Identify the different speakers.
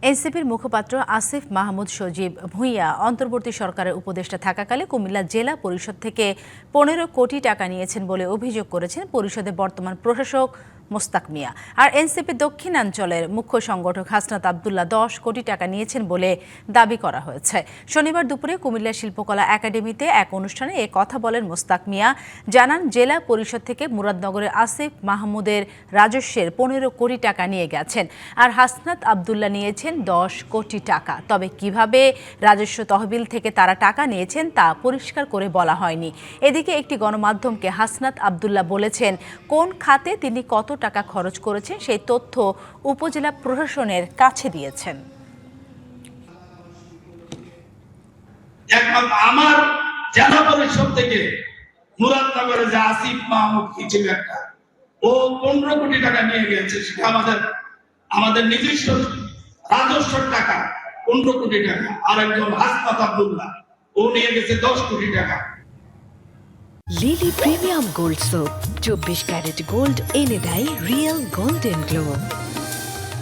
Speaker 1: এনসিপির মুখপাত্র আসিফ মাহমুদ সজীব ভূঁইয়া অন্তর্বর্তী সরকারের উপদেষ্টা থাকাকালে কুমিল্লা জেলা পরিষদ থেকে ১৫ কোটি টাকা নিয়েছেন বলে অভিযোগ করেছেন পরিষদের বর্তমান প্রশাসক মোস্তাক মিয়া। আর এনসিপি দক্ষিণাঞ্চলের মুখ্য সংগঠক হাসনাত আবদুল্লাহ ১০ কোটি টাকা নিয়েছেন বলে দাবি করা হয়েছে। শনিবার দুপুরে কুমিল্লা শিল্পকলা একাডেমিতে এক অনুষ্ঠানে এ কথা বলেন মোস্তাক মিয়া। জানান, জেলা পরিষদ থেকে মুরাদনগরের আসিফ মাহমুদের রাজস্বের ১৫ কোটি টাকা নিয়ে গেছেন, আর হাসনাত আবদুল্লাহ নিয়েছেন ১০ কোটি টাকা। তবে কিভাবে রাজস্ব তহবিল থেকে তারা টাকা নিয়েছেন তা পরিষ্কার করে বলা হয়নি। এদিকে একটি গণমাধ্যমকে হাসনাত আবদুল্লাহ বলেছেন, কোন খাতে তিনি কত টাকা খরচ করেছেন সেই তথ্য উপজেলা প্রশাসনের কাছে দিয়েছেন।
Speaker 2: আমার জেলা পরিষদ থেকে মুরাদনগরে যে আসিফ মাহমুদ ছিল একটা, ও ১৫ কোটি টাকা নিয়ে গেছে। সেটা আমাদের নিজস্ব রাজস্ব টাকা ১৫ কোটি টাকা। আর একজন হাসনাত আবদুল্লাহ, ও নিয়ে গেছে ১০ কোটি টাকা।
Speaker 3: Lily premium gold soap ২৪ carat gold এনে দেয় রিয়েল গোল্ডেন গ্লো।